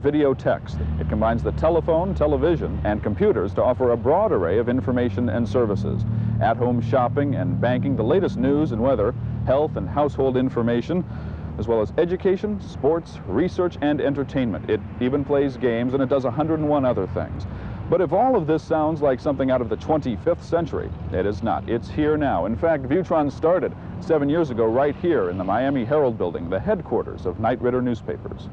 Video text. It combines the telephone, television, and computers to offer a broad array of information and services. At-home shopping and banking, the latest news and weather, health and household information, as well as education, sports, research, and entertainment. It even plays games, and it does 101 other things. But if all of this sounds like something out of the 25th century, it is not. It's here now. In fact, Viewtron started 7 years ago right here in the Miami Herald building, the headquarters of Knight Ridder newspapers.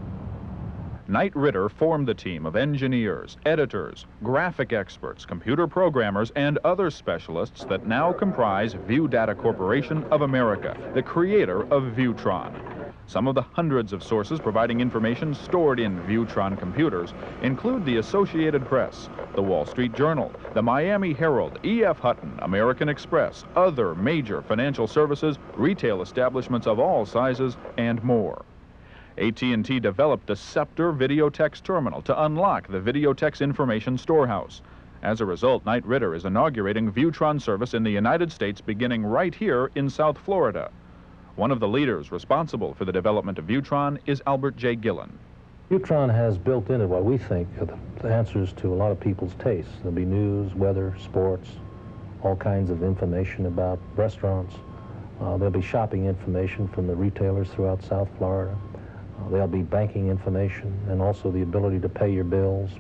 Knight Ridder formed the team of engineers, editors, graphic experts, computer programmers, and other specialists that now comprise Viewdata Corporation of America, the creator of Viewtron. Some of the hundreds of sources providing information stored in Viewtron computers include the Associated Press, the Wall Street Journal, the Miami Herald, E.F. Hutton, American Express, other major financial services, retail establishments of all sizes, and more. AT&T developed the Scepter Videotex terminal to unlock the Videotex information storehouse. As a result, Knight Ridder is inaugurating Viewtron service in the United States beginning right here in South Florida. One of the leaders responsible for the development of Viewtron is Albert J. Gillen. Viewtron has built into what we think are the answers to a lot of people's tastes. There'll be news, weather, sports, all kinds of information about restaurants. There'll be shopping information from the retailers throughout South Florida. There'll be banking information and also the ability to pay your bills,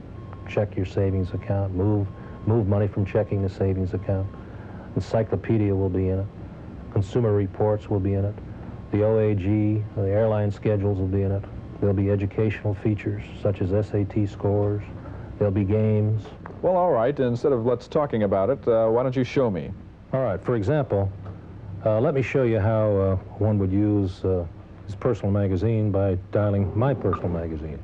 check your savings account, move money from checking the savings account. Encyclopedia will be in it. Consumer reports will be in it. The OAG, the airline schedules will be in it. There'll be educational features such as SAT scores. There'll be games. Well, all right, instead of let's talking about it, why don't you show me? All right, for example, let me show you how one would use his personal magazine by dialing my personal magazine.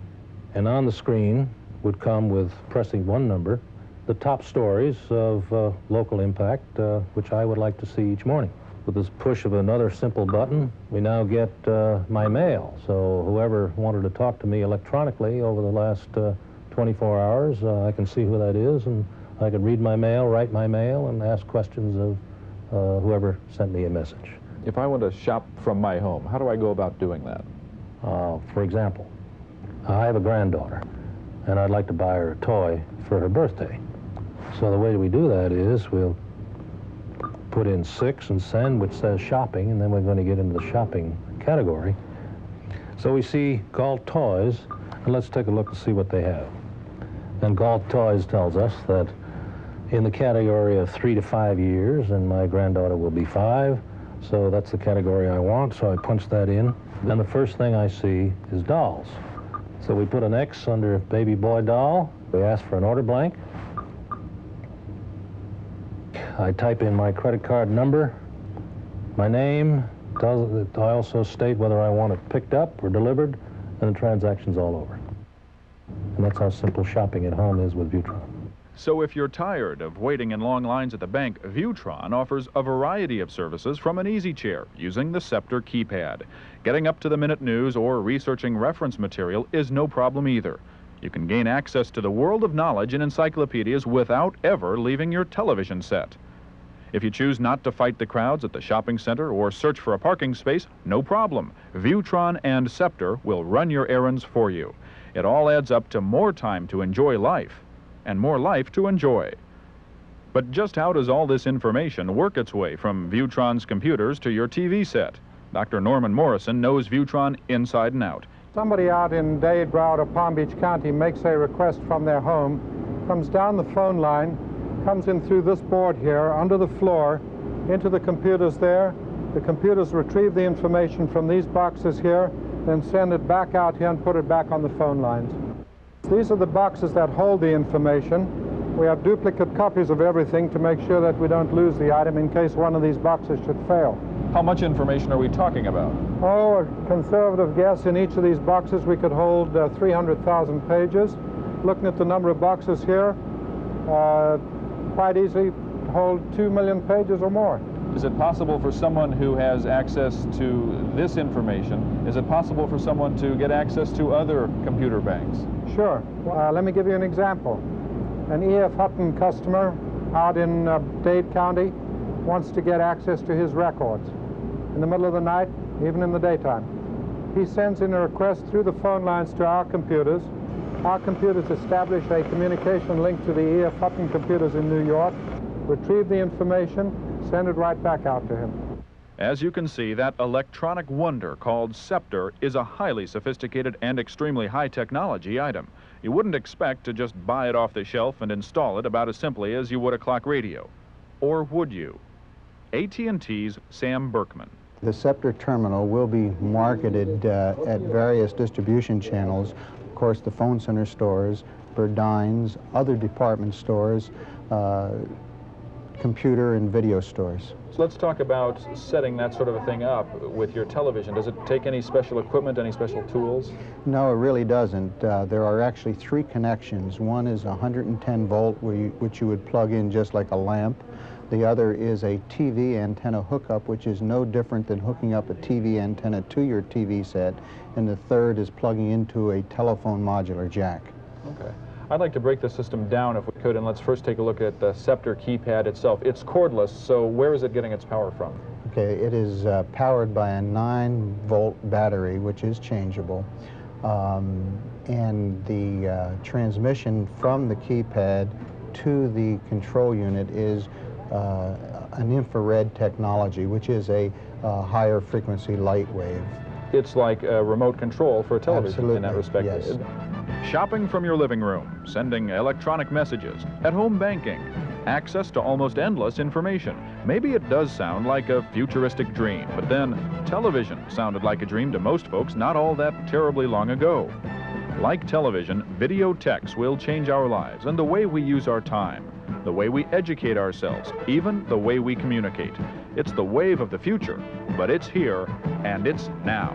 And on the screen would come, with pressing one number, the top stories of local impact, which I would like to see each morning. With this push of another simple button, we now get my mail. So whoever wanted to talk to me electronically over the last 24 hours, I can see who that is, and I can read my mail, write my mail, and ask questions of whoever sent me a message. If I want to shop from my home, how do I go about doing that? For example, I have a granddaughter, and I'd like to buy her a toy for her birthday. So the way we do that is we'll put in 6 and send, which says shopping, and then we're going to get into the shopping category. So we see Galt Toys, and let's take a look and see what they have. And Galt Toys tells us that in the category of 3 to 5 years, and my granddaughter will be 5, so that's the category I want, so I punch that in. Then the first thing I see is dolls. So we put an X under baby boy doll. We ask for an order blank. I type in my credit card number, my name. I also state whether I want it picked up or delivered, and the transaction's all over. And that's how simple shopping at home is with Viewtron. So if you're tired of waiting in long lines at the bank, Viewtron offers a variety of services from an easy chair using the Scepter keypad. Getting up to the minute news or researching reference material is no problem either. You can gain access to the world of knowledge in encyclopedias without ever leaving your television set. If you choose not to fight the crowds at the shopping center or search for a parking space, no problem. Viewtron and Scepter will run your errands for you. It all adds up to more time to enjoy life, and more life to enjoy. But just how does all this information work its way from Viewtron's computers to your TV set? Dr. Norman Morrison knows Viewtron inside and out. Somebody out in Dade, Broward, or Palm Beach County makes a request from their home, comes down the phone line, comes in through this board here, under the floor, into the computers there. The computers retrieve the information from these boxes here, then send it back out here and put it back on the phone lines. These are the boxes that hold the information. We have duplicate copies of everything to make sure that we don't lose the item in case one of these boxes should fail. How much information are we talking about? Oh, a conservative guess, in each of these boxes we could hold 300,000 pages. Looking at the number of boxes here, quite easily hold 2 million pages or more. Is it possible for someone who has access to this information, is it possible for someone to get access to other computer banks? Sure. Let me give you an example. An E.F. Hutton customer out in Dade County wants to get access to his records in the middle of the night, even in the daytime. He sends in a request through the phone lines to our computers. Our computers establish a communication link to the EF-Hutton computers in New York, retrieve the information, send it right back out to him. As you can see, that electronic wonder called Scepter is a highly sophisticated and extremely high technology item. You wouldn't expect to just buy it off the shelf and install it about as simply as you would a clock radio. Or would you? AT&T's Sam Berkman. The Scepter terminal will be marketed at various distribution channels. Of course, the phone center stores, Burdines, other department stores, computer and video stores. So let's talk about setting that sort of a thing up with your television. Does it take any special equipment, any special tools? No, it really doesn't. There are actually 3 connections. One is 110 volt, which you would plug in just like a lamp. The other is a TV antenna hookup, which is no different than hooking up a TV antenna to your TV set. And the third is plugging into a telephone modular jack. Okay. I'd like to break the system down if we could, and let's first take a look at the Scepter keypad itself. It's cordless, so where is it getting its power from? Okay, it is powered by a 9-volt battery, which is changeable. And the transmission from the keypad to the control unit is an infrared technology, which is a higher frequency light wave. It's like a remote control for a television. Absolutely. In that respect. Yes. Shopping from your living room, sending electronic messages, at-home banking, access to almost endless information. Maybe it does sound like a futuristic dream, but then television sounded like a dream to most folks not all that terribly long ago. Like television, video techs will change our lives and the way we use our time, the way we educate ourselves, even the way we communicate. It's the wave of the future, but it's here and it's now.